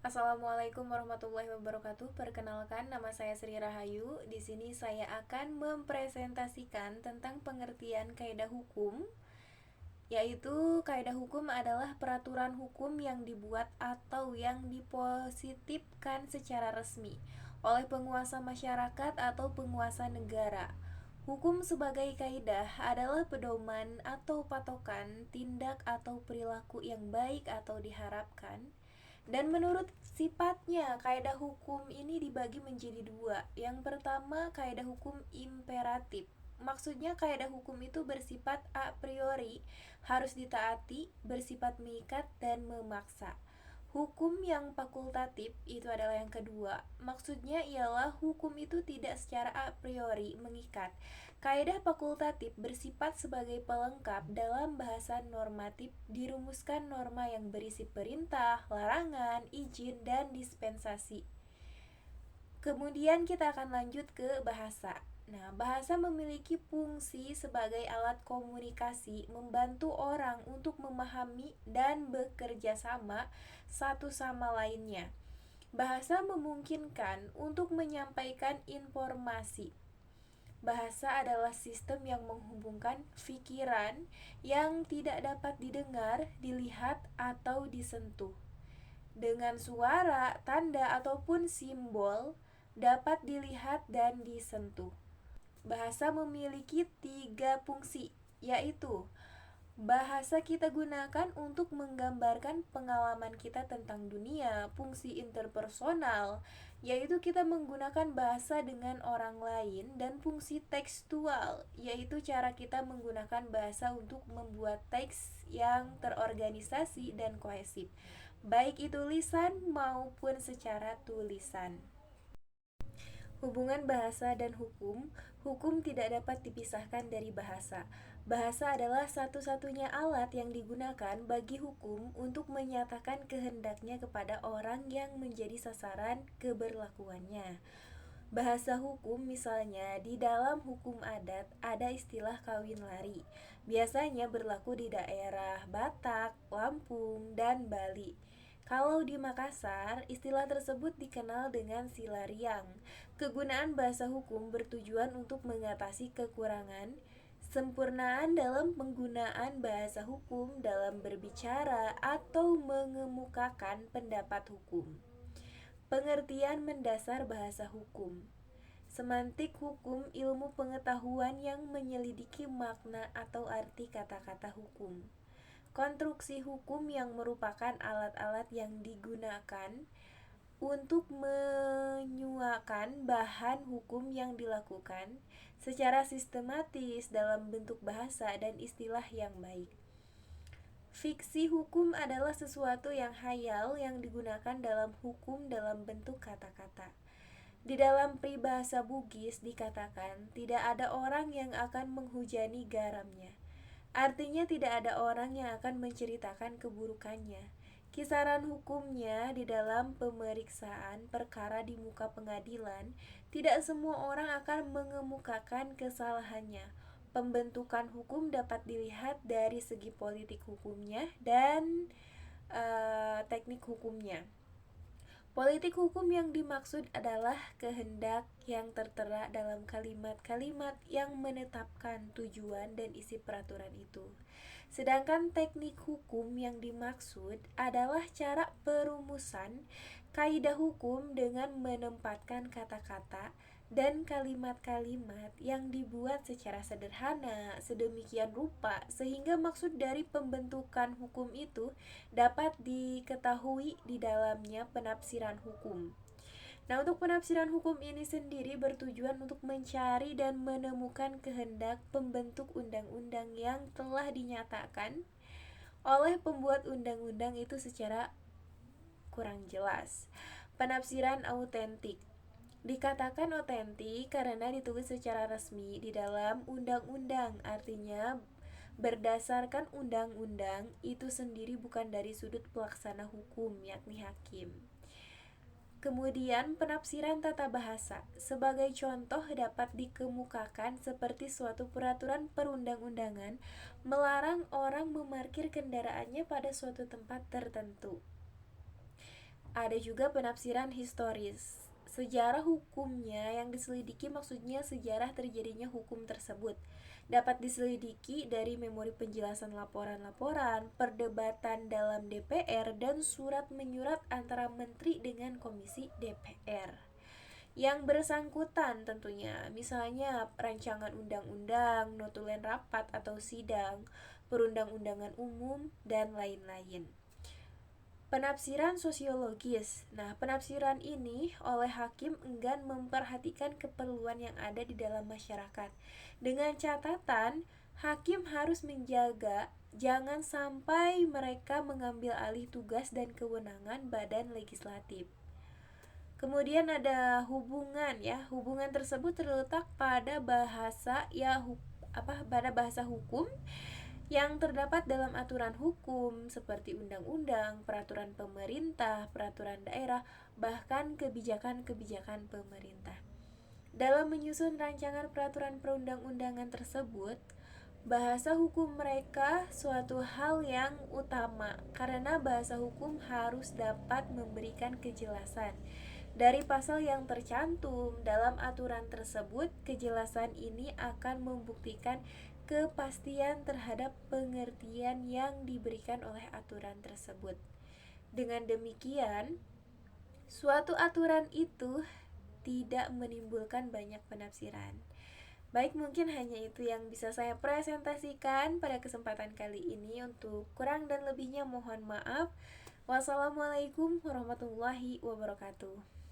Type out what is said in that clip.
Assalamualaikum warahmatullahi wabarakatuh. Perkenalkan, nama saya Sri Rahayu. Di sini saya akan mempresentasikan tentang pengertian kaidah hukum, yaitu kaidah hukum adalah peraturan hukum yang dibuat atau yang dipositifkan secara resmi oleh penguasa masyarakat atau penguasa negara. Hukum sebagai kaidah adalah pedoman atau patokan tindak atau perilaku yang baik atau diharapkan, dan menurut sifatnya, kaidah hukum ini dibagi menjadi dua. Yang pertama, kaidah hukum imperatif. Maksudnya kaidah hukum itu bersifat a priori, harus ditaati, bersifat mengikat dan memaksa. Hukum yang fakultatif itu adalah yang kedua. Maksudnya ialah hukum itu tidak secara a priori mengikat. Kaidah fakultatif bersifat sebagai pelengkap dalam bahasa normatif, dirumuskan norma yang berisi perintah, larangan, izin, dan dispensasi. Kemudian kita akan lanjut ke bahasa. Nah, bahasa memiliki fungsi sebagai alat komunikasi, membantu orang untuk memahami dan bekerja sama satu sama lainnya. Bahasa memungkinkan untuk menyampaikan informasi. Bahasa adalah sistem yang menghubungkan pikiran yang tidak dapat didengar, dilihat, atau disentuh dengan suara, tanda, ataupun simbol dapat dilihat dan disentuh. Bahasa memiliki tiga fungsi, yaitu bahasa kita gunakan untuk menggambarkan pengalaman kita tentang dunia. Fungsi interpersonal, yaitu kita menggunakan bahasa dengan orang lain. Dan fungsi tekstual, yaitu cara kita menggunakan bahasa untuk membuat teks yang terorganisasi dan kohesif, baik itu lisan maupun secara tulisan. Hubungan bahasa dan hukum. Hukum tidak dapat dipisahkan dari bahasa. Bahasa adalah satu-satunya alat yang digunakan bagi hukum untuk menyatakan kehendaknya kepada orang yang menjadi sasaran keberlakuannya. Bahasa hukum misalnya di dalam hukum adat ada istilah kawin lari. Biasanya berlaku di daerah Batak, Lampung, dan Bali. Kalau di Makassar, istilah tersebut dikenal dengan silariang. Kegunaan bahasa hukum bertujuan untuk mengatasi kekurangan, sempurnaan dalam penggunaan bahasa hukum dalam berbicara atau mengemukakan pendapat hukum. Pengertian mendasar bahasa hukum. Semantik hukum ilmu pengetahuan yang menyelidiki makna atau arti kata-kata hukum. Konstruksi hukum yang merupakan alat-alat yang digunakan untuk menyuakan bahan hukum yang dilakukan secara sistematis dalam bentuk bahasa dan istilah yang baik. Fiksi hukum adalah sesuatu yang hayal yang digunakan dalam hukum dalam bentuk kata-kata. Di dalam peribahasa Bugis dikatakan, tidak ada orang yang akan menghujani garamnya. Artinya tidak ada orang yang akan menceritakan keburukannya. Kisaran hukumnya di dalam pemeriksaan perkara di muka pengadilan, tidak semua orang akan mengemukakan kesalahannya. Pembentukan hukum dapat dilihat dari segi politik hukumnya dan teknik hukumnya. Politik hukum yang dimaksud adalah kehendak yang tertera dalam kalimat-kalimat yang menetapkan tujuan dan isi peraturan itu. Sedangkan teknik hukum yang dimaksud adalah cara perumusan kaidah hukum dengan menempatkan kata-kata dan kalimat-kalimat yang dibuat secara sederhana sedemikian rupa sehingga maksud dari pembentukan hukum itu dapat diketahui di dalamnya penafsiran hukum. Nah, untuk penafsiran hukum ini sendiri bertujuan untuk mencari dan menemukan kehendak pembentuk undang-undang yang telah dinyatakan oleh pembuat undang-undang itu secara kurang jelas. Penafsiran autentik dikatakan otentik karena ditulis secara resmi di dalam undang-undang, artinya berdasarkan undang-undang itu sendiri, bukan dari sudut pelaksana hukum yakni hakim. Kemudian penafsiran tata bahasa sebagai contoh dapat dikemukakan seperti suatu peraturan perundang-undangan melarang orang memarkir kendaraannya pada suatu tempat tertentu. Ada juga penafsiran historis. Sejarah hukumnya yang diselidiki maksudnya sejarah terjadinya hukum tersebut. Dapat diselidiki dari memori penjelasan laporan-laporan, perdebatan dalam DPR, dan surat menyurat antara menteri dengan komisi DPR yang bersangkutan tentunya, misalnya rancangan undang-undang, notulen rapat atau sidang, perundang-undangan umum, dan lain-lain. Penafsiran sosiologis. Nah, penafsiran ini oleh hakim enggan memperhatikan keperluan yang ada di dalam masyarakat. Dengan catatan, hakim harus menjaga jangan sampai mereka mengambil alih tugas dan kewenangan badan legislatif. Kemudian ada hubungan ya. Hubungan tersebut terletak pada bahasa pada bahasa hukum yang terdapat dalam aturan hukum seperti undang-undang, peraturan pemerintah, peraturan daerah, bahkan kebijakan-kebijakan pemerintah. Dalam menyusun rancangan peraturan perundang-undangan tersebut, bahasa hukum mereka suatu hal yang utama karena bahasa hukum harus dapat memberikan kejelasan. Dari pasal yang tercantum dalam aturan tersebut, kejelasan ini akan membuktikan kepastian terhadap pengertian yang diberikan oleh aturan tersebut. Dengan demikian, suatu aturan itu tidak menimbulkan banyak penafsiran. Baik, mungkin hanya itu yang bisa saya presentasikan pada kesempatan kali ini. Untuk kurang dan lebihnya mohon maaf. Wassalamualaikum warahmatullahi wabarakatuh.